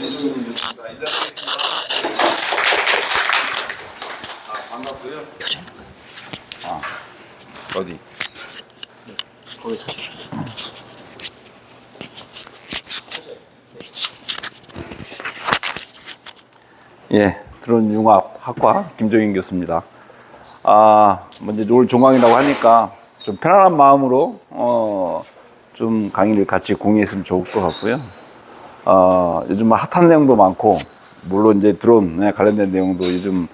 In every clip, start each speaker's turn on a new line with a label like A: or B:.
A: 대중이었습니다. 인사드리겠습니다. 반갑고요. 어디?
B: 거기 사실.
A: 예, 드론융합학과 김종인 교수입니다. 먼저 오늘 종강이라고 하니까 좀 편안한 마음으로 좀 강의를 같이 공유했으면 좋을 것 같고요. 요즘 핫한 내용도 많고, 물론 이제 드론에 관련된 내용도 요즘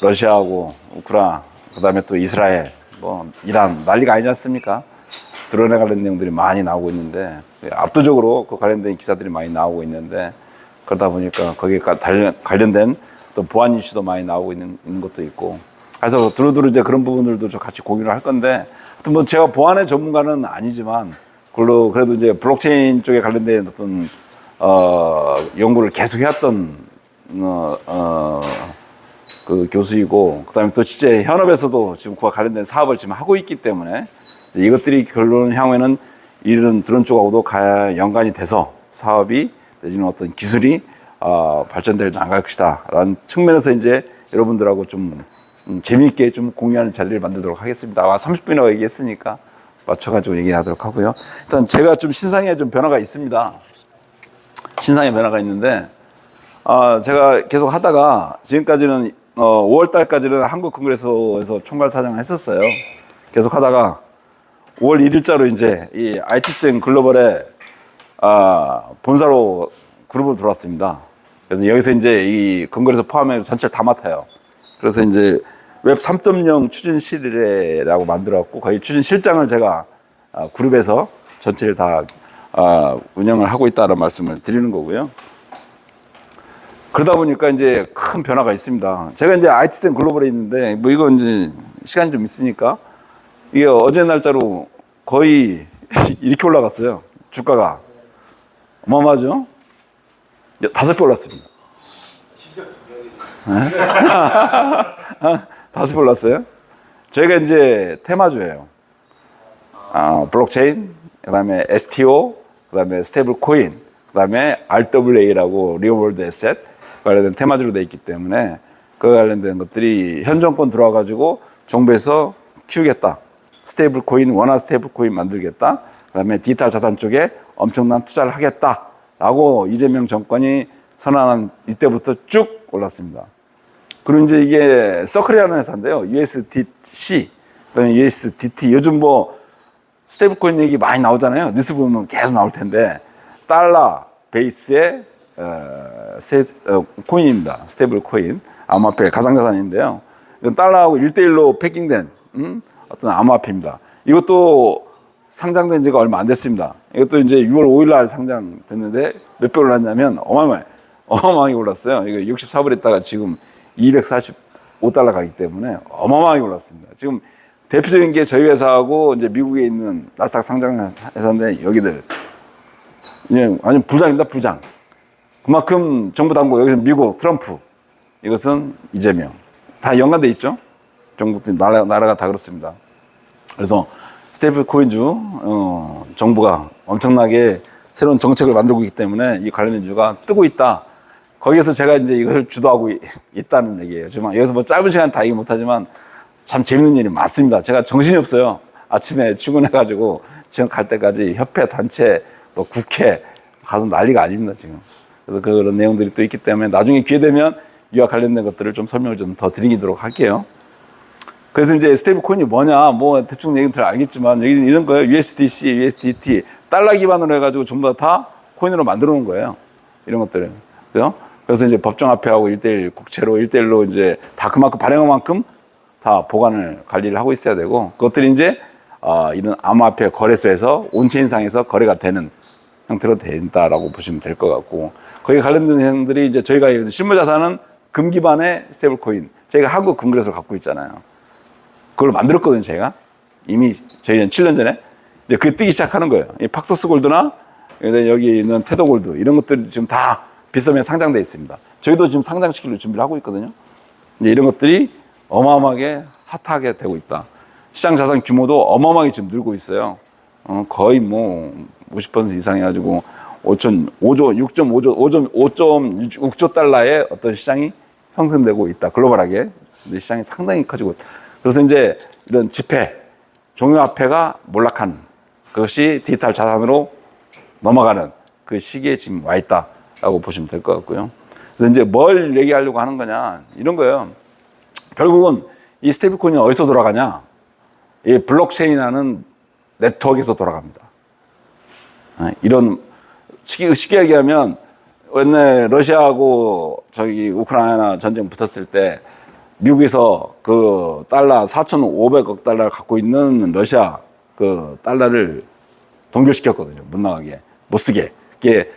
A: 러시아하고 우크라이나, 그다음에 또 이스라엘, 뭐 이란 난리가 아니지 않습니까? 드론에 관련 내용들이 많이 나오고 있는데, 압도적으로 그 관련된 기사들이 많이 나오고 있는데, 그러다 보니까 거기에 관련된 또 보안 이슈도 많이 나오고 있는 것도 있고, 그래서 두루두루 이제 그런 부분들도 좀 같이 공유를 할 건데, 하여튼 뭐 제가 보안의 전문가는 아니지만, 그래도 이제 블록체인 쪽에 관련된 어떤 연구를 계속 해왔던 그 교수이고, 그다음에 또 실제 현업에서도 지금 그와 관련된 사업을 지금 하고 있기 때문에 이것들이 결론 향후에는 이런 드론 쪽하고도 연관이 돼서 사업이 내지는 어떤 기술이 발전될 나갈 것이다라는 측면에서 이제 여러분들하고 좀 재미있게 좀 공유하는 자리를 만들도록 하겠습니다. 30분이라고 얘기했으니까 맞춰가지고 얘기하도록 하고요. 일단 제가 좀 신상에 좀 변화가 있습니다. 신상에 변화가 있는데, 제가 계속 하다가 지금까지는 5월 달까지는 한국 컨그레스에서 총괄 사장을 했었어요. 계속 하다가 5월 1일자로 이제 이 IT센 글로벌에 본사로 그룹으로 들어왔습니다. 그래서 여기서 이제 이 컨그레스 포함해 전체를 다 맡아요. 그래서 이제 웹 3.0 추진실이라고 만들었고, 거의 추진실장을 제가 그룹에서 전체를 다 운영을 하고 있다는 말씀을 드리는 거고요. 그러다 보니까 이제 큰 변화가 있습니다. 제가 이제 IT센 글로벌에 있는데, 뭐 이거 이제 시간이 좀 있으니까, 이게 어제 날짜로 거의 이렇게 올라갔어요. 주가가. 어마어마하죠? 5배 올랐습니다. 진짜 5배 올랐어요. 저희가 이제 테마주예요. 블록체인, 그 다음에 STO, 그 다음에 스테이블 코인, 그 다음에 RWA라고 리얼월드 에셋 관련된 테마주로 되어 있기 때문에 그 관련된 것들이 현 정권 들어와가지고 정부에서 키우겠다. 스테이블 코인, 원화 스테이블 코인 만들겠다. 그 다음에 디지털 자산 쪽에 엄청난 투자를 하겠다라고 이재명 정권이 선언한 이때부터 쭉 올랐습니다. 그리고 이제 이게 서클이라는 회사인데요. USDC, 그 다음에 USDT. 요즘 뭐 스테이블 코인 얘기 많이 나오잖아요. 뉴스 보면 계속 나올 텐데, 달러 베이스의 코인입니다. 스테이블 코인. 암호화폐 가상자산인데요. 이건 달러하고 1대1로 패킹된 어떤 암호화폐입니다. 이것도 상장된 지가 얼마 안 됐습니다. 이것도 이제 6월 5일 날 상장됐는데 몇 배 올랐냐면 어마어마하게 올랐어요. 이거 64불 했다가 지금 245달러 가기 때문에 어마어마하게 올랐습니다. 지금 대표적인 게 저희 회사하고 이제 미국에 있는 나스닥 상장 회사인데, 여기들 완전 부장입니다. 부장. 그만큼 정부 당국, 여기서 미국 트럼프, 이것은 이재명, 다 연관돼 있죠. 정부들 나라가 다 그렇습니다. 그래서 스테이블 코인주 정부가 엄청나게 새로운 정책을 만들고 있기 때문에 이 관련된 주가 뜨고 있다. 거기에서 제가 이제 이걸 주도하고 있다는 얘기예요. 지금 여기서 뭐 짧은 시간 다 얘기 못하지만 참 재밌는 일이 많습니다. 제가 정신이 없어요. 아침에 출근해가지고 지금 갈 때까지 협회, 단체, 뭐 국회 가서 난리가 아닙니다, 지금. 그래서 그런 내용들이 또 있기 때문에 나중에 기회 되면 이와 관련된 것들을 좀 설명을 좀 더 드리도록 할게요. 그래서 이제 스테이블 코인이 뭐냐, 뭐 대충 얘기들 알겠지만 여기는 이런 거예요. USDC, USDT, 달러 기반으로 해가지고 전부 다 코인으로 만들어 놓은 거예요. 이런 것들은. 그죠? 그래서 이제 법정화폐하고 1대1 국채로 1대1로 이제 다 그만큼 발행한 만큼 다 보관을 관리를 하고 있어야 되고, 그것들이 이제 이런 암호화폐 거래소에서 온체인상에서 거래가 되는 형태로 된다라고 보시면 될 것 같고, 거기에 관련된 내용들이 이제 저희가 실무자산은 금 기반의 스테이블 코인, 저희가 한국 컨그레스를 갖고 있잖아요. 그걸 만들었거든요, 제가. 이미 저희는 7년 전에. 이제 그게 뜨기 시작하는 거예요. 이 팍소스 골드나 여기 있는 테더 골드, 이런 것들이 지금 다 빗썸에 상장되어 있습니다. 저희도 지금 상장시키려고 준비를 하고 있거든요. 이제 이런 것들이 어마어마하게 핫하게 되고 있다. 시장 자산 규모도 어마어마하게 지금 늘고 있어요. 거의 뭐 50% 이상 해가지고 5조, 5.6조 달러의 어떤 시장이 형성되고 있다. 글로벌하게. 시장이 상당히 커지고 있다. 그래서 이제 이런 지폐, 종이화폐가 몰락하는 그것이 디지털 자산으로 넘어가는 그 시기에 지금 와 있다라고 보시면 될 것 같고요. 그래서 이제 뭘 얘기하려고 하는 거냐, 이런 거예요. 결국은 이 스테이블 코인이 어디서 돌아가냐? 이 블록체인이라는 네트워크에서 돌아갑니다. 이런 쉽게 얘기하면 옛날 러시아하고 저기 우크라이나 전쟁 붙었을 때 미국에서 그 달러 4,500억 달러를 갖고 있는 러시아 그 달러를 동결시켰거든요. 못 나가게, 못 쓰게. 이게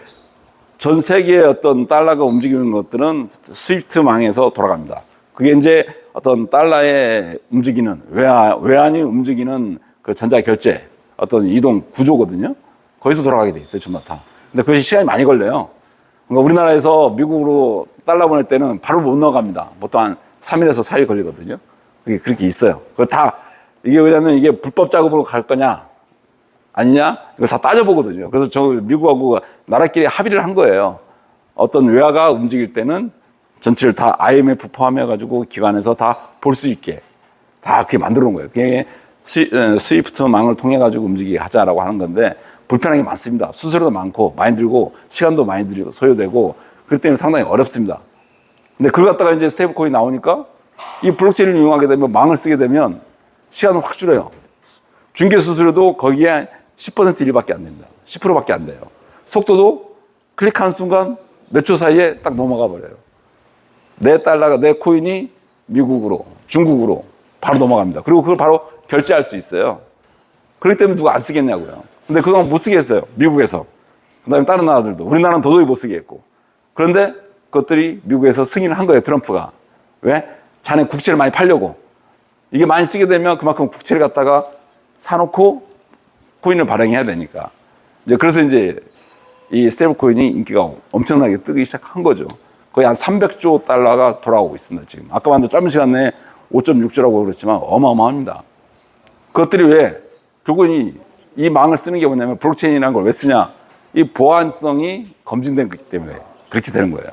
A: 전 세계의 어떤 달러가 움직이는 것들은 스위프트망에서 돌아갑니다. 그게 이제 어떤 달러에 움직이는 외환이 움직이는 그 전자결제 어떤 이동 구조거든요. 거기서 돌아가게 돼 있어요, 전부 다. 근데 그것이 시간이 많이 걸려요. 그러니까 우리나라에서 미국으로 달러 보낼 때는 바로 못 나갑니다. 보통 한 3일에서 4일 걸리거든요. 그게 그렇게 있어요. 그거 다 이게 왜냐면 이게 불법 자금으로 갈 거냐 아니냐 이걸 다 따져보거든요. 그래서 저 미국하고 나라끼리 합의를 한 거예요. 어떤 외화가 움직일 때는 전체를 다 IMF 포함해가지고 기관에서 다 볼 수 있게 다 그렇게 만들어 놓은 거예요. 그게 스위프트망을 통해가지고 움직이게 하자라고 하는 건데 불편한 게 많습니다. 수수료도 많고 많이 들고 시간도 많이 들고 소요되고 그렇기 때문에 상당히 어렵습니다. 근데 그걸 갖다가 이제 스테이블 코인이 나오니까 이 블록체인을 이용하게 되면 망을 쓰게 되면 시간을 확 줄여요. 중개 수수료도 거기에 10% 1밖에 안 됩니다. 10%밖에 안 돼요. 속도도 클릭하는 순간 몇 초 사이에 딱 넘어가 버려요. 내 달러가 내 코인이 미국으로 중국으로 바로 넘어갑니다. 그리고 그걸 바로 결제할 수 있어요. 그렇기 때문에 누가 안 쓰겠냐고요. 근데 그동안 못 쓰게 했어요. 미국에서. 그 다음에 다른 나라들도. 우리나라는 도저히 못 쓰게 했고. 그런데 그것들이 미국에서 승인을 한 거예요. 트럼프가. 왜? 자네 국채를 많이 팔려고. 이게 많이 쓰게 되면 그만큼 국채를 갖다가 사놓고 코인을 발행해야 되니까. 이제 그래서 이제 이 스테이블 코인이 인기가 엄청나게 뜨기 시작한 거죠. 거의 한 300조 달러가 돌아오고 있습니다. 지금. 아까 만도 짧은 시간 내에 5.6조라고 그랬지만 어마어마합니다. 그것들이 왜? 결국은 이 망을 쓰는 게 뭐냐면 블록체인이라는 걸 왜 쓰냐? 이 보안성이 검증된 거기 때문에 그렇게 되는 거예요.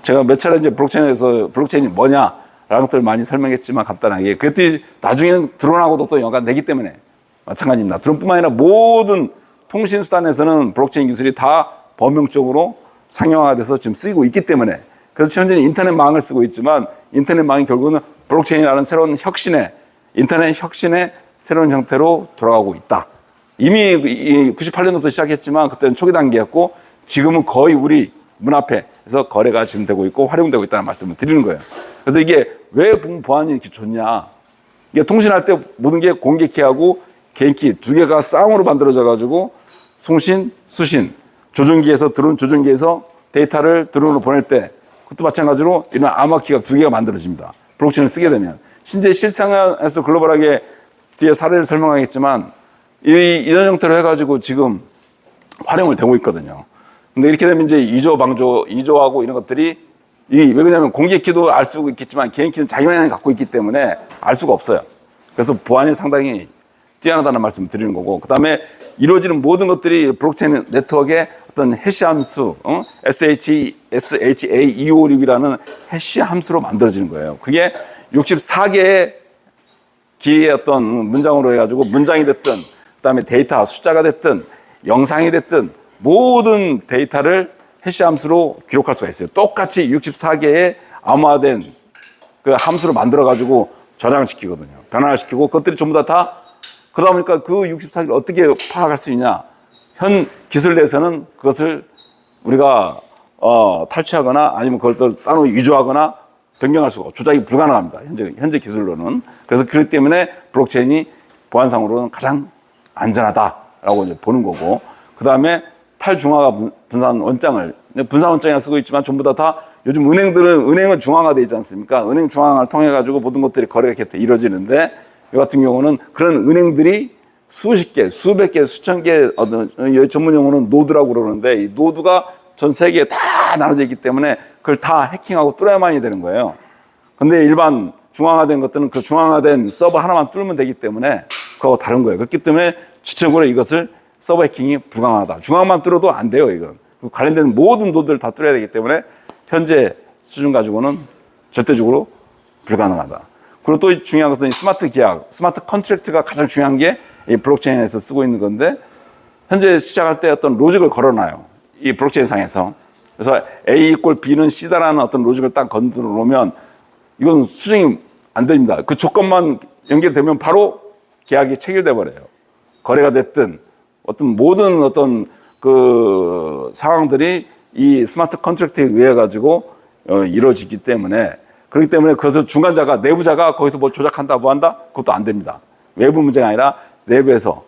A: 제가 몇 차례 이제 블록체인에서 블록체인이 뭐냐라는 것들을 많이 설명했지만 간단하게 그것들이 나중에는 드론하고도 또 연관되기 때문에 마찬가지입니다. 드론뿐만 아니라 모든 통신수단에서는 블록체인 기술이 다 범용적으로 상용화가 돼서 지금 쓰이고 있기 때문에 그래서 현재는 인터넷망을 쓰고 있지만 인터넷망이 결국은 블록체인이라는 새로운 혁신의 인터넷 혁신의 새로운 형태로 돌아가고 있다. 이미 98년도부터 시작했지만 그때는 초기 단계였고 지금은 거의 우리 문 앞에서 거래가 지금 되고 있고 활용되고 있다는 말씀을 드리는 거예요. 그래서 이게 왜 보안이 이렇게 좋냐. 이게 통신할 때 모든 게 공개키하고 개인키 두 개가 쌍으로 만들어져 가지고 송신, 수신, 조종기에서 드론 조종기에서 데이터를 드론으로 보낼 때 그것도 마찬가지로 이런 암호키가 두 개가 만들어집니다. 블록체인을 쓰게 되면. 실제 실생활에서 글로벌하게 뒤에 사례를 설명하겠지만 이런 형태로 해가지고 지금 활용을 되고 있거든요. 근데 이렇게 되면 이제 이조하고 이런 것들이 왜 그러냐면 공개키도 알 수 있겠지만 개인키는 자기만이 갖고 있기 때문에 알 수가 없어요. 그래서 보안이 상당히 뛰어나다는 말씀을 드리는 거고, 그 다음에 이루어지는 모든 것들이 블록체인 네트워크의 어떤 해시 함수, SHA256이라는 해시 함수로 만들어지는 거예요. 그게 64개의 기의 어떤 문장으로 해가지고 문장이 됐든, 그 다음에 데이터 숫자가 됐든, 영상이 됐든, 모든 데이터를 해시 함수로 기록할 수가 있어요. 똑같이 64개의 암호화된 그 함수로 만들어가지고 저장을 시키거든요. 변환을 시키고, 그것들이 전부 다 그러다 보니까 그 64개를 어떻게 파악할 수 있냐. 현 기술 내에서는 그것을 우리가 탈취하거나 아니면 그것을 따로 위조하거나 변경할 수가 없고 조작이 불가능합니다. 현재 기술로는. 그래서 그렇기 때문에 블록체인이 보안상으로는 가장 안전하다라고 이제 보는 거고, 그 다음에 탈중앙화 분산 원장을 쓰고 있지만 전부 다 요즘 은행은 중앙화되어 있지 않습니까? 은행 중앙화를 통해 가지고 모든 것들이 거래가 이렇게 이루어지는데, 이 같은 경우는 그런 은행들이 수십 개, 수백 개, 수천 개, 전문 용어는 노드라고 그러는데, 이 노드가 전 세계에 다 나눠져 있기 때문에 그걸 다 해킹하고 뚫어야만이 되는 거예요. 근데 일반 중앙화된 것들은 그 중앙화된 서버 하나만 뚫으면 되기 때문에 그거하고 다른 거예요. 그렇기 때문에 주체적으로 이것을 서버 해킹이 불가능하다. 중앙만 뚫어도 안 돼요, 이건. 관련된 모든 노드를 다 뚫어야 되기 때문에 현재 수준 가지고는 절대적으로 불가능하다. 그리고 또 중요한 것은 스마트 계약, 스마트 컨트랙트가 가장 중요한 게 이 블록체인에서 쓰고 있는 건데, 현재 시작할 때 어떤 로직을 걸어놔요. 이 블록체인 상에서. 그래서 A = B는 C다라는 어떤 로직을 딱 건드려 놓으면 이건 수정이 안 됩니다. 그 조건만 연결되면 바로 계약이 체결돼 버려요. 거래가 됐든 어떤 모든 어떤 그 상황들이 이 스마트 컨트랙트에 의해 가지고 이루어지기 때문에, 그렇기 때문에 그것을 중간자가, 내부자가 거기서 뭐 조작한다 뭐 한다, 그것도 안 됩니다. 외부 문제가 아니라 내부에서.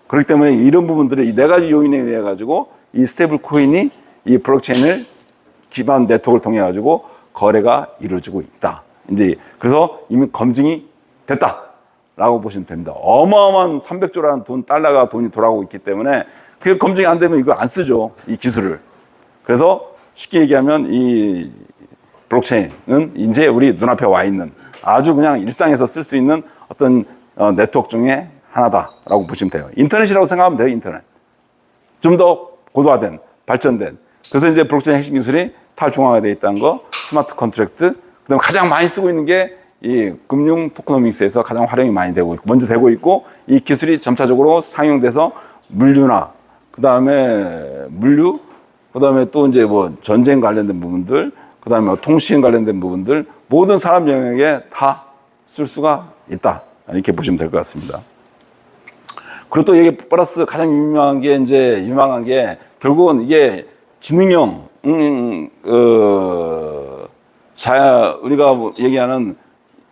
A: 그렇기 때문에 이런 부분들이 이 네 가지 요인에 의해 가지고 이 스테이블 코인이 이 블록체인을 기반 네트워크를 통해 가지고 거래가 이루어지고 있다. 이제 그래서 이미 검증이 됐다라고 보시면 됩니다. 어마어마한 300조라는 달러가 돈이 돌아오고 있기 때문에 그게 검증이 안 되면 이거 안 쓰죠, 이 기술을. 그래서 쉽게 얘기하면 이 블록체인은 이제 우리 눈앞에 와 있는 아주 그냥 일상에서 쓸 수 있는 어떤 네트워크 중에 하나다라고 보시면 돼요. 인터넷이라고 생각하면 돼요, 인터넷. 좀 더 고도화된, 발전된. 그래서 이제 블록체인 핵심 기술이 탈중앙화되어 있다는 거, 스마트 컨트랙트, 그다음에 가장 많이 쓰고 있는 게 이 금융 토크노믹스에서 가장 활용이 많이 되고 있고, 먼저 되고 있고, 이 기술이 점차적으로 상용돼서 물류나, 그다음에 또 이제 뭐 전쟁 관련된 부분들, 그다음에 통신 관련된 부분들, 모든 산업 영역에 다 쓸 수가 있다. 이렇게 보시면 될 것 같습니다. 그리고 또 여기 플러스 가장 유명한 게 결국은 이게 지능형, 우리가 뭐 얘기하는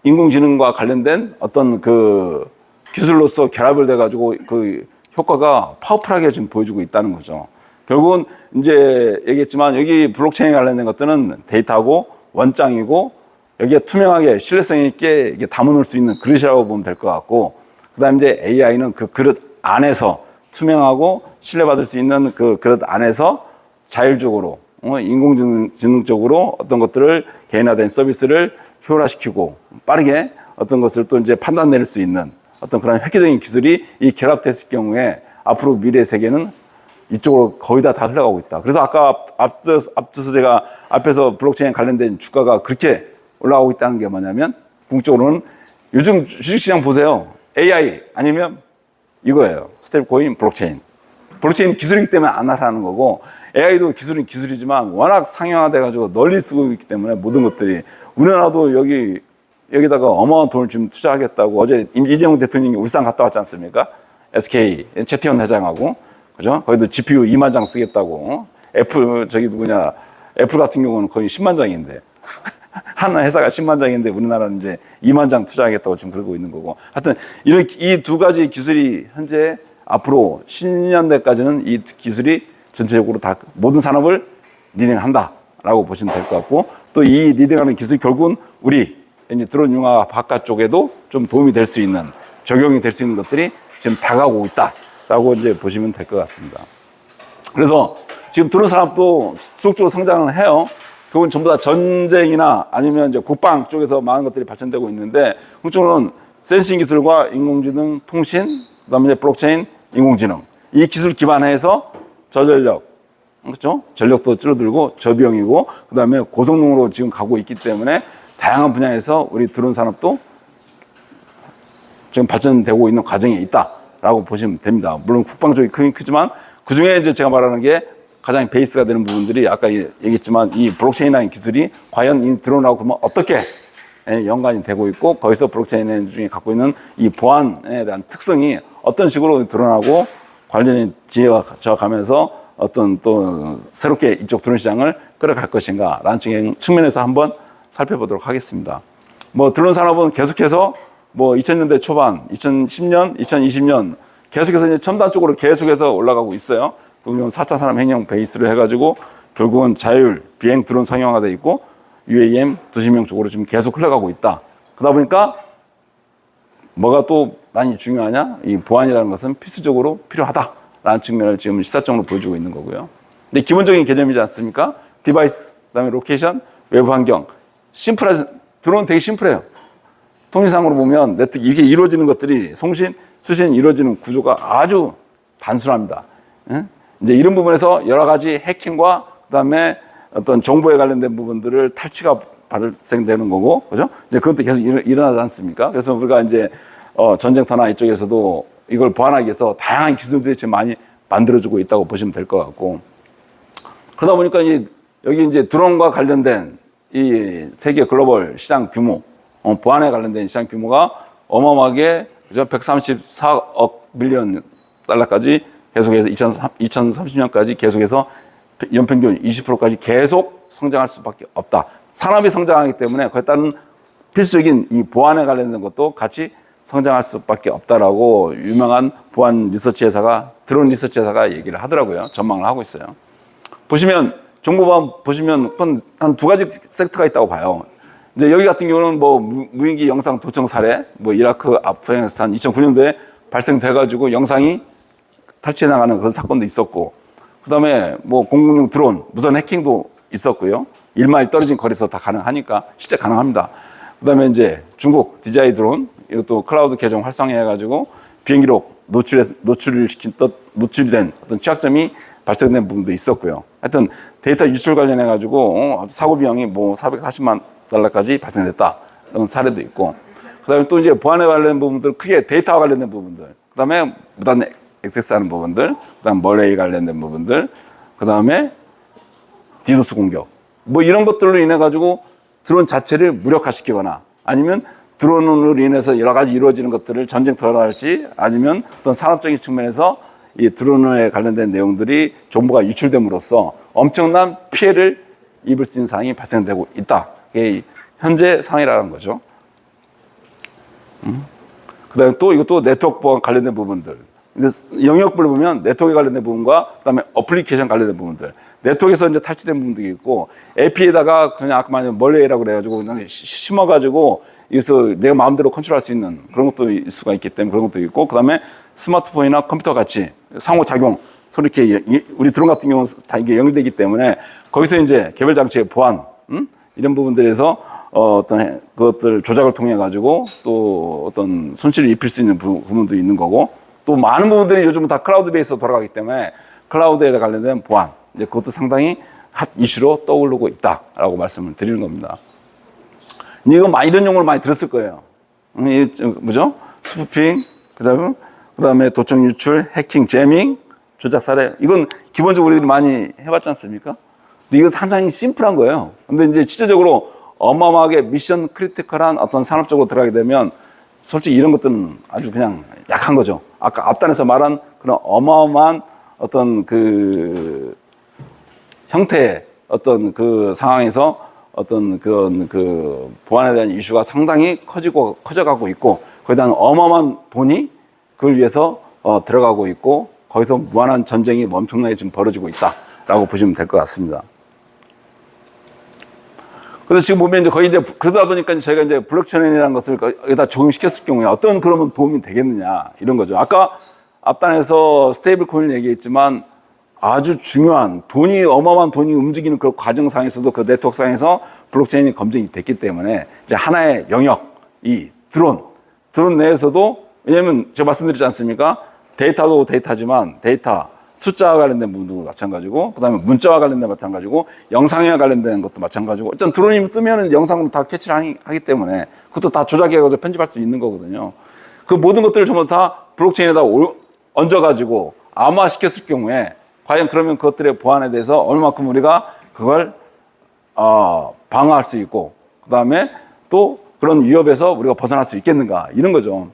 A: 인공지능과 관련된 어떤 그 기술로서 결합을 돼가지고 그 효과가 파워풀하게 지금 보여주고 있다는 거죠. 결국은 이제 얘기했지만 여기 블록체인에 관련된 것들은 데이터고 원장이고 여기에 투명하게 신뢰성 있게 이게 담아놓을 수 있는 그릇이라고 보면 될 것 같고, 그 다음에 이제 AI는 그 그릇 안에서 투명하고 신뢰받을 수 있는 그 그릇 안에서 자율적으로 인공지능적으로 어떤 것들을 개인화된 서비스를 효율화시키고 빠르게 어떤 것을 또 이제 판단 내릴 수 있는 어떤 그런 획기적인 기술이 이 결합됐을 경우에 앞으로 미래의 세계는 이쪽으로 거의 다 흘러가고 있다. 그래서 아까 앞서서 제가 앞에서 블록체인 관련된 주가가 그렇게 올라가고 있다는 게 뭐냐면, 궁극적으로는 요즘 주식시장 보세요. AI 아니면 이거예요. 스테이블코인, 블록체인. 블록체인 기술이기 때문에 안 하라는 거고, AI도 기술은 기술이지만 워낙 상용화돼가지고 널리 쓰고 있기 때문에 모든 것들이, 우리나라도 여기다가 어마어마한 돈을 지금 투자하겠다고 어제 이재명 대통령이 울산 갔다 왔지 않습니까? SK 최태원 회장하고, 그죠? 거기도 GPU 2만 장 쓰겠다고. 애플 같은 경우는 거의 10만 장인데. 한 회사가 10만 장인데 우리나라는 이제 2만 장 투자하겠다고 지금 그러고 있는 거고. 하여튼 이 두 가지 기술이 현재 앞으로 10년대까지는 이 기술이 전체적으로 다 모든 산업을 리딩한다라고 보시면 될 것 같고, 또 이 리딩하는 기술이 결국은 우리 이제 드론 융합 바깥쪽에도 좀 도움이 될 수 있는, 적용이 될 수 있는 것들이 지금 다가오고 있다라고 이제 보시면 될 것 같습니다. 그래서 지금 드론 산업도 지속적으로 성장을 해요. 그건 전부 다 전쟁이나 아니면 이제 국방 쪽에서 많은 것들이 발전되고 있는데, 그쪽은 센싱 기술과 인공지능, 통신, 그다음에 블록체인, 인공지능, 이 기술 기반해서 저전력, 그렇죠? 전력도 줄어들고 저비용이고, 그다음에 고성능으로 지금 가고 있기 때문에 다양한 분야에서 우리 드론 산업도 지금 발전되고 있는 과정에 있다라고 보시면 됩니다. 물론 국방 쪽이 크긴 크지만 그 중에 이제 제가 말하는 게 가장 베이스가 되는 부분들이 아까 얘기했지만 이 블록체인이라는 기술이 과연 이 드론하고 그러면 어떻게 연관이 되고 있고, 거기서 블록체인 중에 갖고 있는 이 보안에 대한 특성이 어떤 식으로 드론하고 관련이 지어져 가면서 어떤 또 새롭게 이쪽 드론 시장을 끌어갈 것인가라는 측면에서 한번 살펴보도록 하겠습니다. 뭐 드론 산업은 계속해서 뭐 2000년대 초반, 2010년, 2020년 계속해서 이제 첨단 쪽으로 계속해서 올라가고 있어요. 그러면 4차 산업혁명 베이스로 해가지고 결국은 자율 비행 드론 상용화돼 있고 UAM 도시명 쪽으로 지금 계속 흘러가고 있다. 그러다 보니까 뭐가 또 많이 중요하냐? 이 보안이라는 것은 필수적으로 필요하다라는 측면을 지금 시사적으로 보여주고 있는 거고요. 근데 기본적인 개념이지 않습니까? 디바이스, 그다음에 로케이션, 외부 환경. 드론 되게 심플해요. 통일상으로 보면 네트워크 이렇게 이루어지는 것들이 수신 이루어지는 구조가 아주 단순합니다. 예? 이제 이런 부분에서 여러 가지 해킹과 그다음에 어떤 정보에 관련된 부분들을 탈취가 발생되는 거고, 그죠? 이제 그것도 계속 일어나지 않습니까? 그래서 우리가 이제 전쟁터나 이쪽에서도 이걸 보완하기 위해서 다양한 기술들이 지금 많이 만들어지고 있다고 보시면 될 것 같고, 그러다 보니까 여기 이제 드론과 관련된 이 세계 글로벌 시장 규모, 보안에 관련된 시장 규모가 어마어마하게, 그죠? 134억 밀리언 달러까지 계속해서 2030년까지 계속해서 연평균 20%까지 계속 성장할 수밖에 없다. 산업이 성장하기 때문에 그에 따른 필수적인 이 보안에 관련된 것도 같이 성장할 수밖에 없다라고 유명한 보안 리서치 회사가, 드론 리서치 회사가 얘기를 하더라고요. 전망을 하고 있어요. 보시면 정보보안 보시면 한 두 가지 섹터가 있다고 봐요. 이제 여기 같은 경우는 뭐 무인기 영상 도청 사례, 뭐 이라크, 아프가니스탄 2009년도에 발생돼가지고 영상이 탈취해 나가는 그런 사건도 있었고, 그다음에 뭐 공군용 드론 무선 해킹도 있었고요. 1마일 떨어진 거리에서 다 가능하니까 실제 가능합니다. 그다음에 이제 중국 DJI 드론, 이것도 클라우드 계정 활성화해가지고 비행기로 노출된 어떤 취약점이 발생된 부분도 있었고요. 하여튼 데이터 유출 관련해가지고 사고 비용이 뭐 440만 달러까지 발생됐다. 그런 사례도 있고. 그다음에 또 이제 보안에 관련된 부분들, 크게 데이터와 관련된 부분들, 그다음에 무단 액세스하는 부분들, 그다음 멀웨이 관련된 부분들, 그다음에 디도스 공격, 뭐 이런 것들로 인해 가지고 드론 자체를 무력화시키거나, 아니면 드론으로 인해서 여러 가지 이루어지는 것들을 전쟁터랄지, 아니면 어떤 산업적인 측면에서 이 드론에 관련된 내용들이 정보가 유출됨으로써 엄청난 피해를 입을 수 있는 상황이 발생되고 있다. 이게 현재 상황이라는 거죠. 그다음에 또 이것도 네트워크 보안 관련된 부분들. 영역별로 보면 네트워크에 관련된 부분과 그다음에 어플리케이션 관련된 부분들. 네트워크에서 이제 탈취된 부분도 있고, AP에다가 그냥 아까 말한 멀웨이라고 그래가지고 그냥 심어가지고 여기서 내가 마음대로 컨트롤할 수 있는 그런 것도 있을 수가 있기 때문에 그런 것도 있고, 그다음에 스마트폰이나 컴퓨터 같이 상호작용, 서로 이렇게 우리 드론 같은 경우는 다 이게 연결되기 때문에 거기서 이제 개별 장치의 보안, 이런 부분들에서 어떤 그것들 조작을 통해 가지고 또 어떤 손실을 입힐 수 있는 부분도 있는 거고, 또 많은 부분들이 요즘은 다 클라우드 베이스로 돌아가기 때문에 클라우드에 관련된 보안, 이제 그것도 상당히 핫 이슈로 떠오르고 있다라고 말씀을 드리는 겁니다. 이거 이런 용어를 많이 들었을 거예요. 뭐죠? 스푸핑, 그다음에 도청 유출, 해킹, 재밍, 조작 사례. 이건 기본적으로 우리들이 많이 해봤지 않습니까? 근데 이거 상당히 심플한 거예요. 근데 이제 실제적으로 어마어마하게 미션 크리티컬한 어떤 산업적으로 들어가게 되면 솔직히 이런 것들은 아주 그냥 약한 거죠. 아까 앞단에서 말한 그런 어마어마한 어떤 그 형태의 어떤 그 상황에서 어떤 그런 그 보안에 대한 이슈가 상당히 커져가고 있고, 거기에 대한 어마어마한 돈이 그걸 위해서 들어가고 있고, 거기서 무한한 전쟁이 엄청나게 지금 벌어지고 있다라고 보시면 될 것 같습니다. 그래서 지금 보면 이제 거의 이제 그러다 보니까 저희가 이제 블록체인이라는 것을 여기다 적용시켰을 경우에 어떤 그러면 도움이 되겠느냐, 이런 거죠. 아까 앞단에서 스테이블 코인을 얘기했지만 아주 중요한 어마어마한 돈이 움직이는 그 과정상에서도 그 네트워크상에서 블록체인이 검증이 됐기 때문에 이제 하나의 영역, 이 드론 내에서도, 왜냐하면 제가 말씀드리지 않습니까? 데이터도 데이터지만 데이터 숫자와 관련된 부분도 마찬가지고, 그다음에 문자와 관련된 마찬가지고, 영상과 관련된 것도 마찬가지고, 일단 드론이 뜨면은 영상으로 다 캐치를 하기 때문에 그것도 다 조작해가지고 편집할 수 있는 거거든요. 그 모든 것들을 전부 다 블록체인에다 얹어가지고 암호화시켰을 경우에 과연 그러면 그것들의 보안에 대해서 얼마만큼 우리가 그걸 방어할 수 있고, 그다음에 또 그런 위협에서 우리가 벗어날 수 있겠는가, 이런 거죠.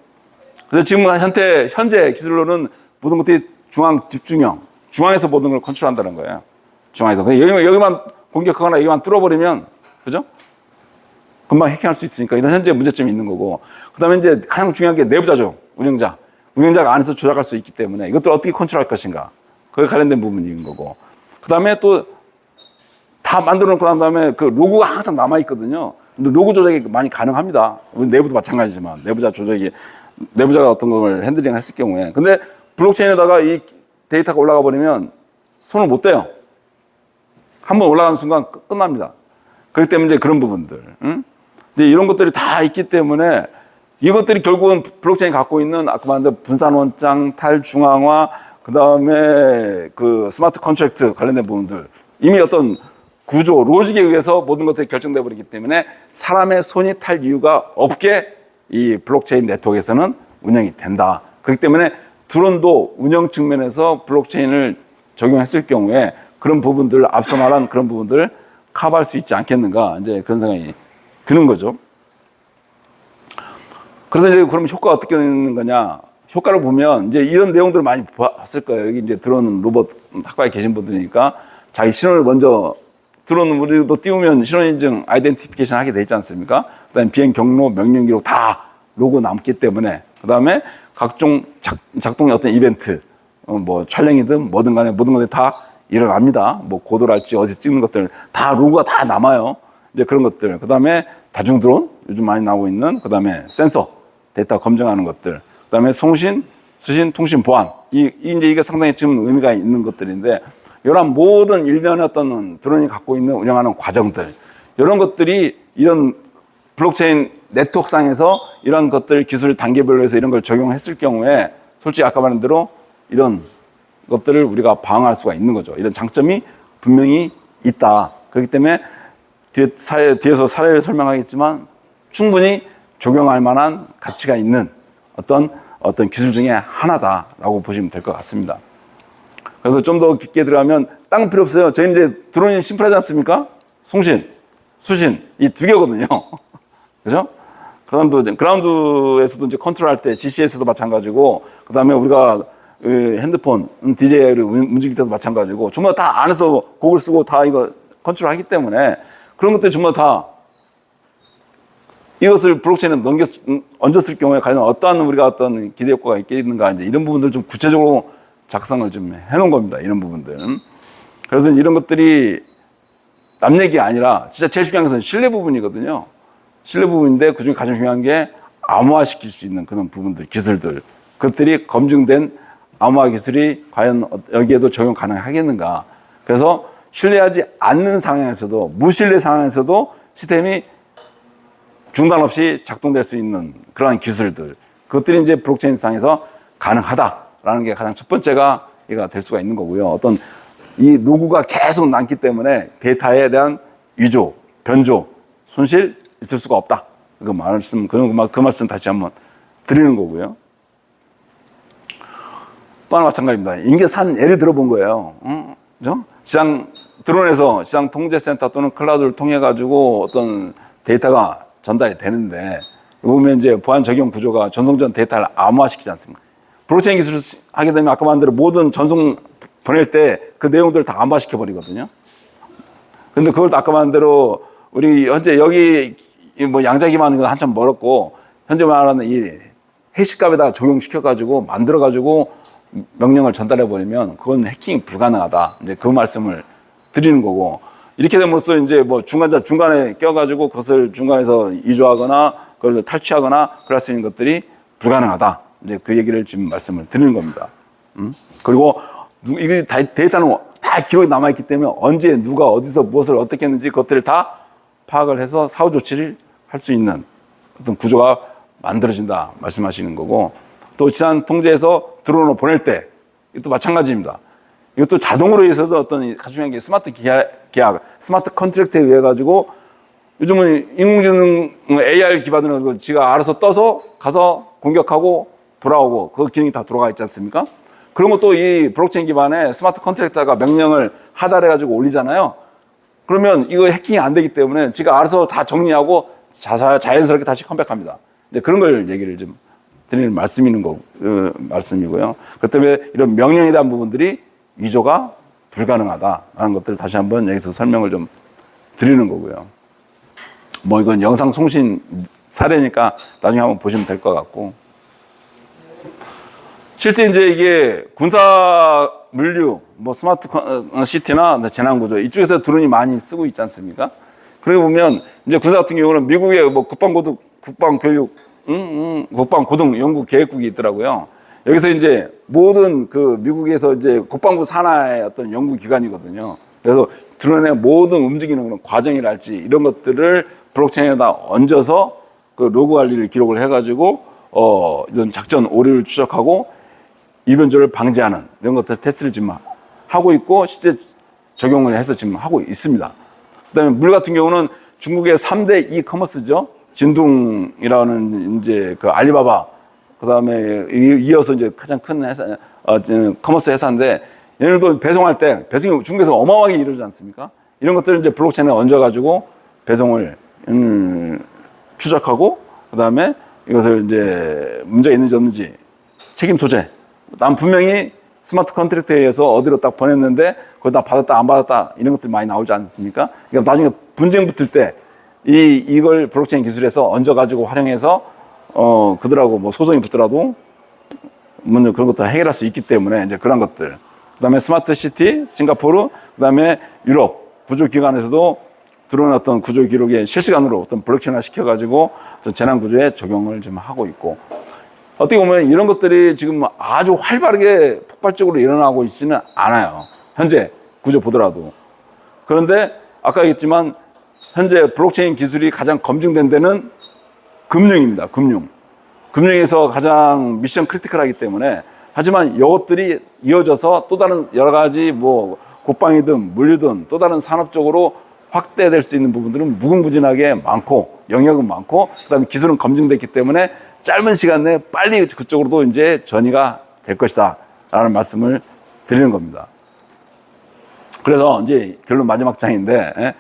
A: 그래서 지금 현재 기술로는 모든 것들이 중앙에서 모든 걸 컨트롤한다는 거예요. 중앙에서. 여기만 공격하거나 여기만 뚫어버리면, 그죠? 금방 해킹할 수 있으니까 이런 현재 문제점이 있는 거고, 그 다음에 이제 가장 중요한 게 내부자죠. 운영자가 안에서 조작할 수 있기 때문에 이것들을 어떻게 컨트롤할 것인가. 그에 관련된 부분인 거고. 그 다음에 또 다 만들어 놓고 난 다음에 그 로그가 항상 남아있거든요. 근데 로그 조작이 많이 가능합니다. 내부도 마찬가지지만, 내부자가 어떤 걸 핸들링 했을 경우에. 근데 블록체인에다가 이 데이터가 올라가 버리면 손을 못 대요. 한번 올라가는 순간 끝납니다. 그렇기 때문에 이제 그런 부분들, 이제 이런 것들이 다 있기 때문에 이것들이 결국은 블록체인이 갖고 있는 아까 말한 분산 원장, 탈중앙화, 그 다음에 그 스마트 컨트랙트 관련된 부분들, 이미 어떤 구조, 로직에 의해서 모든 것들이 결정돼 버리기 때문에 사람의 손이 탈 이유가 없게 이 블록체인 네트워크에서는 운영이 된다. 그렇기 때문에 드론도 운영 측면에서 블록체인을 적용했을 경우에 그런 부분들, 앞서 말한 그런 부분들을 커버할 수 있지 않겠는가, 이제 그런 생각이 드는 거죠. 그래서 이제 그럼 효과가 어떻게 되는 거냐? 효과를 보면 이제 이런 내용들을 많이 봤을 거예요. 여기 이제 드론 로봇 학과에 계신 분들이니까 자기 신원을 먼저, 드론은 우리도 띄우면 신원인증 아이덴티피케이션 하게 돼 있지 않습니까? 그다음에 비행 경로, 명령 기록 다 로고 남기 때문에, 그다음에 각종 작동의 어떤 이벤트, 뭐 촬영이든 뭐든 간에 모든 것들이 다 일어납니다. 뭐 고도랄지 어디서 찍는 것들 다 로고가 다 남아요. 이제 그런 것들. 그다음에 다중 드론 요즘 많이 나오고 있는, 그다음에 센서 데이터 검증하는 것들, 그다음에 송신, 수신, 통신 보안. 이제 이게 상당히 지금 의미가 있는 것들인데, 이런 모든 일련의 어떤 드론이 갖고 있는 운영하는 과정들, 이런 것들이 이런 블록체인 네트워크상에서 이런 것들 기술 단계별로 해서 이런 걸 적용했을 경우에 솔직히 아까 말한 대로 이런 것들을 우리가 방어할 수가 있는 거죠. 이런 장점이 분명히 있다. 그렇기 때문에 뒤에서 사례를 설명하겠지만 충분히 적용할 만한 가치가 있는 어떤 기술 중에 하나다라고 보시면 될 것 같습니다. 그래서 좀 더 깊게 들어가면 땅 필요 없어요. 저희 이제 드론이 심플하지 않습니까? 송신, 수신 이 두 개거든요. 그죠? 그라운드에서도 이제 컨트롤할 때 GC에서도 마찬가지고, 그 다음에 우리가 핸드폰, DJI를 움직일 때도 마찬가지고, 정말 다 안에서 곡을 쓰고 다 이거 컨트롤하기 때문에 그런 것들이 정말 다 이것을 블록체인에 얹었을 경우에 과연 어떠한 우리가 어떤 기대 효과가 있겠는가, 이제 이런 부분들 좀 구체적으로 작성을 좀 해놓은 겁니다. 이런 부분들은. 그래서 이런 것들이 남 얘기가 아니라 진짜 제일 중요한 것은 신뢰 부분이거든요. 신뢰 부분인데 그중에 가장 중요한 게 암호화시킬 수 있는 그런 부분들, 기술들. 그것들이 검증된 암호화 기술이 과연 여기에도 적용 가능하겠는가. 그래서 신뢰하지 않는 상황에서도, 무신뢰 상황에서도 시스템이 중단 없이 작동될 수 있는 그러한 기술들. 그것들이 이제 블록체인 상에서 가능하다라는 게 가장 첫 번째가 얘가 될 수가 있는 거고요. 어떤 이 로그가 계속 남기 때문에 데이터에 대한 위조, 변조, 손실 있을 수가 없다. 그 말씀 다시 한번 드리는 거고요. 또 하나 마찬가지입니다. 인계산 예를 들어본 거예요. 그죠? 드론에서 시장 통제센터 또는 클라우드를 통해 가지고 어떤 데이터가 전달이 되는데, 보면 이제 보안 적용 구조가 전송전 데이터를 암호화시키지 않습니까? 블록체인 기술을 하게 되면 아까 말한 대로 모든 전송 보낼 때 그 내용들을 다 암호화시켜 버리거든요. 그런데 그걸 아까 말한 대로 우리 현재 여기 뭐 양자 기반은 한참 멀었고, 현재 말하는 이 해시값에다가 적용시켜 가지고 만들어 가지고 명령을 전달해 버리면 그건 해킹이 불가능하다. 이제 그 말씀을 드리는 거고, 이렇게 됨으로써 이제 뭐 중간에 껴가지고 그것을 중간에서 이조하거나 그걸 탈취하거나 그럴 수 있는 것들이 불가능하다. 이제 그 얘기를 지금 말씀을 드리는 겁니다. 그리고 이게 데이터는 다 기록이 남아있기 때문에 언제 누가 어디서 무엇을 어떻게 했는지 그것들을 다 파악을 해서 사후 조치를 할 수 있는 어떤 구조가 만들어진다 말씀하시는 거고, 또 지산 통제에서 드론을 보낼 때 이것도 마찬가지입니다. 이것도 자동으로 있어서 어떤 가장 중요한 게 스마트 계약, 스마트 컨트랙트에 의해 가지고 요즘은 인공지능 AR 기반으로 가지고 지가 알아서 떠서 가서 공격하고 돌아오고 그 기능이 다 들어가 있지 않습니까? 그런 것도 이 블록체인 기반의 스마트 컨트랙터가 명령을 하달해 가지고 올리잖아요. 그러면 이거 해킹이 안 되기 때문에 지가 알아서 다 정리하고 자연스럽게 다시 컴백합니다. 이제 그런 걸 얘기를 좀 드리는 말씀이고요. 그렇기 때문에 이런 명령에 대한 부분들이 위조가 불가능하다라는 것들을 다시 한번 여기서 설명을 좀 드리는 거고요. 뭐 이건 영상 송신 사례니까 나중에 한번 보시면 될 것 같고, 실제 이제 이게 군사 물류, 뭐 스마트 시티나 재난구조 이쪽에서 드론이 많이 쓰고 있지 않습니까? 그러고 보면 이제 군사 같은 경우는 미국의 뭐 국방교육, 국방고등 연구계획국이 있더라고요. 여기서 이제 모든 그 미국에서 이제 국방부 산하의 어떤 연구기관이거든요. 그래서 드론의 모든 움직이는 그런 과정이랄지 이런 것들을 블록체인에다 얹어서 그 로그 관리를 기록을 해가지고 이런 작전 오류를 추적하고 유변조를 방지하는 이런 것들 테스트를 지금 하고 있고 실제 적용을 해서 지금 하고 있습니다. 그다음에 물 같은 경우는 중국의 3대 이커머스죠. 진둥이라는 이제 그 알리바바, 그다음에 이어서 이제 가장 큰 회사, 커머스 회사인데 얘네들도 배송할 때 배송이 중국에서 어마어마하게 이루어지지 않습니까? 이런 것들을 이제 블록체인에 얹어가지고 배송을 추적하고 그다음에 이것을 이제 문제가 있는지 없는지 책임 소재. 난 분명히 스마트 컨트랙트에 의해서 어디로 딱 보냈는데 거기다 받았다 안 받았다 이런 것들이 많이 나오지 않습니까? 그러니까 나중에 분쟁 붙을 때 이걸 블록체인 기술에서 얹어가지고 활용해서 그들하고 뭐 소송이 붙더라도 먼저 그런 것들을 해결할 수 있기 때문에 이제 그런 것들. 그다음에 스마트 시티, 싱가포르, 그다음에 유럽 구조기관에서도 들어온 어떤 구조 기록에 실시간으로 어떤 블록체인화 시켜가지고 재난 구조에 적용을 좀 하고 있고, 어떻게 보면 이런 것들이 지금 아주 활발하게 폭발적으로 일어나고 있지는 않아요. 현재 구조 보더라도. 그런데 아까 얘기했지만 현재 블록체인 기술이 가장 검증된 데는 금융입니다. 금융에서 가장 미션 크리티컬하기 때문에. 하지만 이것들이 이어져서 또 다른 여러 가지 뭐 국방이든 물류든 또 다른 산업적으로 확대될 수 있는 부분들은 무궁무진하게 많고 영역은 많고 그다음에 기술은 검증됐기 때문에 짧은 시간 내에 빨리 그쪽으로도 이제 전이가 될 것이다 라는 말씀을 드리는 겁니다. 그래서 이제 결론 마지막 장인데,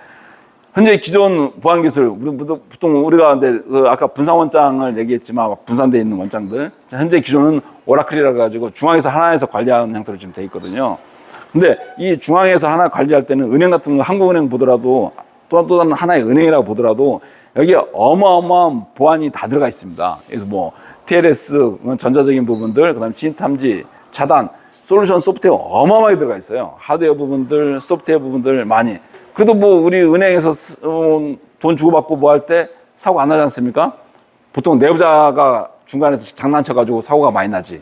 A: 현재 기존 보안 기술, 보통 우리가 이제 아까 분산 원장을 얘기했지만 분산되어 있는 원장들, 현재 기존은 오라클이라 가지고 중앙에서 하나에서 관리하는 형태로 지금 돼 있거든요. 근데 이 중앙에서 하나 관리할 때는 은행 같은 거 한국은행 보더라도 또 다른 하나의 은행이라고 보더라도 여기에 어마어마한 보안이 다 들어가 있습니다. 그래서 뭐 TLS 전자적인 부분들, 그다음에 진탐지, 차단, 솔루션 소프트웨어 어마어마하게 들어가 있어요. 하드웨어 부분들, 소프트웨어 부분들 많이. 그래도 뭐 우리 은행에서 돈 주고받고 뭐 할 때 사고 안 나지 않습니까? 보통 내부자가 중간에서 장난쳐가지고 사고가 많이 나지.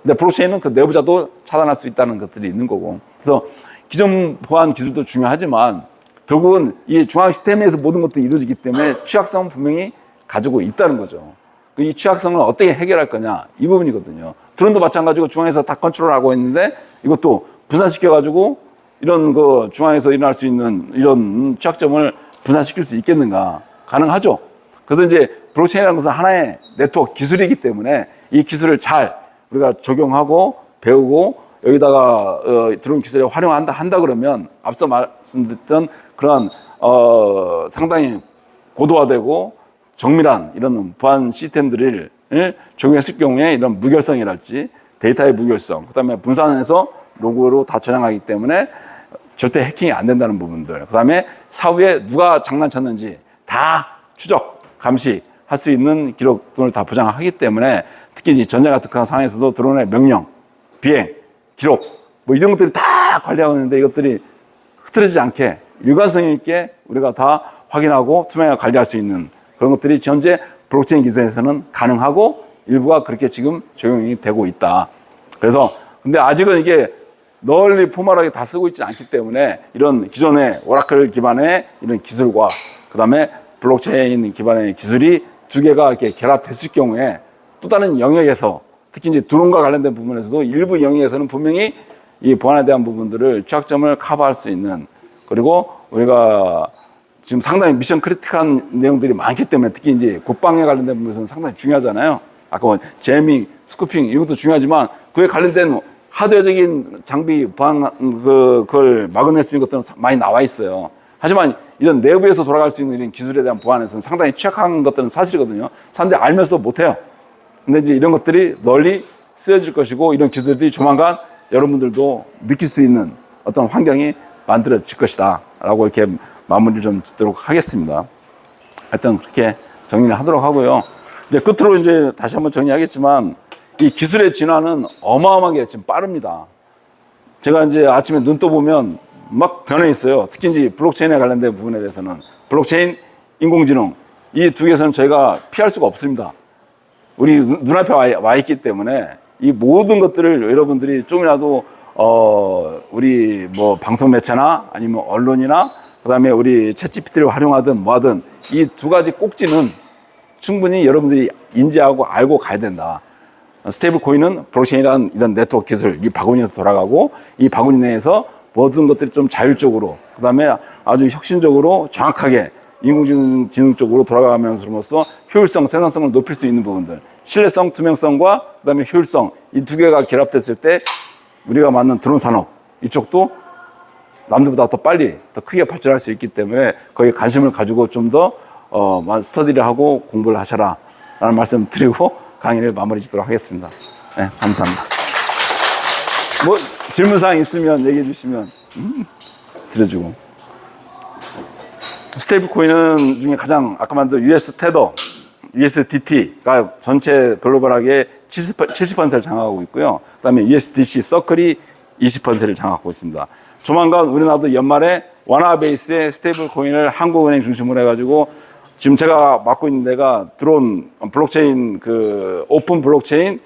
A: 근데 블록체인은 그 내부자도 차단할 수 있다는 것들이 있는 거고. 그래서 기존 보안 기술도 중요하지만 결국은 이 중앙 시스템에서 모든 것들이 이루어지기 때문에 취약성은 분명히 가지고 있다는 거죠. 이 취약성을 어떻게 해결할 거냐 이 부분이거든요. 드론도 마찬가지고 중앙에서 다 컨트롤하고 있는데 이것도 분산시켜가지고 이런 그 중앙에서 일어날 수 있는 이런 취약점을 분산시킬 수 있겠는가? 가능하죠. 그래서 이제 블록체인이라는 것은 하나의 네트워크 기술이기 때문에 이 기술을 잘 우리가 적용하고 배우고 여기다가 드론 기술을 활용한다 그러면 앞서 말씀드렸던 그런 상당히 고도화되고 정밀한 이런 보안 시스템들을 적용했을 경우에 이런 무결성이랄지 데이터의 무결성, 그다음에 분산해서 로그로 다 저장하기 때문에 절대 해킹이 안 된다는 부분들, 그다음에 사후에 누가 장난쳤는지 다 추적, 감시할 수 있는 기록들을 다 보장하기 때문에 특히 이제 전쟁 같은 그런 상황에서도 드론의 명령, 비행, 기록 뭐 이런 것들이 다 관리하고 있는데 이것들이 흐트러지지 않게 일관성 있게 우리가 다 확인하고 투명하게 관리할 수 있는 그런 것들이 현재 블록체인 기술에서는 가능하고 일부가 그렇게 지금 적용이 되고 있다. 그래서 근데 아직은 이게 널리 포멀하게 다 쓰고 있지 않기 때문에 이런 기존의 오라클 기반의 이런 기술과 그다음에 블록체인 기반의 기술이 두 개가 이렇게 결합됐을 경우에 또 다른 영역에서 특히 이제 드론과 관련된 부분에서도 일부 영역에서는 분명히 이 보안에 대한 부분들을 취약점을 커버할 수 있는, 그리고 우리가 지금 상당히 미션 크리티컬한 내용들이 많기 때문에 특히 이제 국방에 관련된 부분에서는 상당히 중요하잖아요. 아까 뭐 제밍, 스쿠핑 이것도 중요하지만 그에 관련된 하드웨어적인 장비 보안 그걸 막아낼 수 있는 것들은 많이 나와 있어요. 하지만 이런 내부에서 돌아갈 수 있는 이런 기술에 대한 보안에서는 상당히 취약한 것들은 사실이거든요. 사람들이 알면서 못해요. 근데 이제 이런 것들이 널리 쓰여질 것이고 이런 기술들이 조만간 여러분들도 느낄 수 있는 어떤 환경이 만들어질 것이다 라고 이렇게 마무리를 좀 짓도록 하겠습니다. 하여튼 그렇게 정리를 하도록 하고요. 이제 끝으로 이제 다시 한번 정리하겠지만 이 기술의 진화는 어마어마하게 지금 빠릅니다. 제가 이제 아침에 눈 떠보면 막 변해 있어요. 특히 이제 블록체인에 관련된 부분에 대해서는 블록체인, 인공지능 이 두 개에서는 저희가 피할 수가 없습니다. 우리 눈앞에 와 있기 때문에 이 모든 것들을 여러분들이 좀이라도 우리 뭐 방송 매체나 아니면 언론이나 그다음에 우리 챗GPT를 활용하든 뭐하든 이 두 가지 꼭지는 충분히 여러분들이 인지하고 알고 가야 된다. 스테이블 코인은 블록체인이라는 이런 네트워크 기술, 이 바구니에서 돌아가고 이 바구니 내에서 모든 것들이 좀 자율적으로, 그 다음에 아주 혁신적으로 정확하게 인공지능 쪽으로 돌아가면서로써 효율성, 생산성을 높일 수 있는 부분들, 신뢰성, 투명성과 그 다음에 효율성, 이 두 개가 결합됐을 때 우리가 만든 드론 산업, 이쪽도 남들보다 더 빨리, 더 크게 발전할 수 있기 때문에 거기에 관심을 가지고 좀 더 스터디를 하고 공부를 하셔라 라는 말씀 드리고 강의를 마무리 짓도록 하겠습니다. 네, 감사합니다. 뭐 질문사항 있으면 얘기해 주시면 드려주고. 스테이블 코인은 중에 가장 아까 만든 US 테더, USDT가 전체 글로벌하게 70%를 장악하고 있고요. 그 다음에 USDC 서클이 20%를 장악하고 있습니다. 조만간 우리나라도 연말에 와나베이스의 스테이블 코인을 한국은행 중심으로 해가지고 지금 제가 맡고 있는 데가 드론 블록체인 그 오픈 블록체인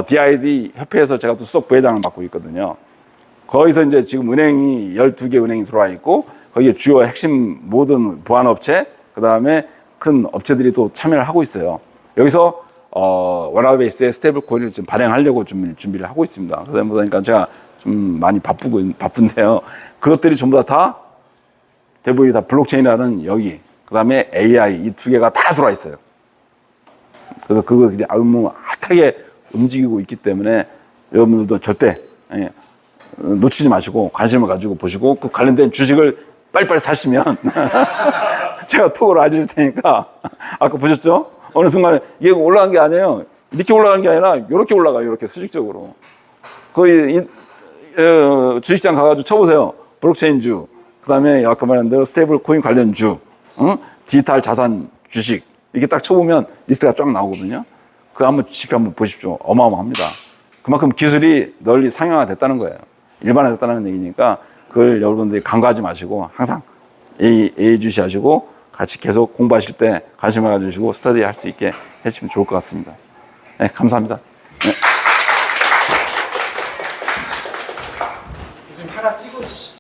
A: DID 협회에서 제가 또 수석 부회장을 맡고 있거든요. 거기서 이제 지금 은행이 12개 은행이 들어와 있고 거기에 주요 핵심 모든 보안업체 그 다음에 큰 업체들이 또 참여를 하고 있어요. 여기서 워라베이스의 스테이블 코인을 지금 발행하려고 준비를 하고 있습니다. 그러다 보니까 제가 좀 많이 바쁜데요. 그것들이 전부 다 대부분이 다 블록체인이라는 여기, 그 다음에 AI 이 두 개가 다 들어와 있어요. 그래서 그거 그냥 너무 핫하게 움직이고 있기 때문에 여러분들도 절대 놓치지 마시고 관심을 가지고 보시고 그 관련된 주식을 빨리빨리 사시면 제가 톡으로 알려줄 테니까 아까 보셨죠? 어느 순간에 이게 올라간 게 아니에요. 이렇게 올라간 게 아니라 이렇게 올라가요. 이렇게 수직적으로. 거의 주식시장 가가지고 쳐보세요. 블록체인주, 그 다음에 아까 말한 대로 스테이블 코인 관련주, 디지털 자산 주식 이렇게 딱 쳐보면 리스트가 쫙 나오거든요. 그거 한번 지표 한번 보십시오. 어마어마합니다. 그만큼 기술이 널리 상용화됐다는 거예요. 일반화됐다는 얘기니까 그걸 여러분들이 간과하지 마시고 항상 예의주시하시고 같이 계속 공부하실 때 관심을 가지시고 스터디 할 수 있게 해주시면 좋을 것 같습니다. 네, 감사합니다. 네.
B: 지금 하나 찍어주시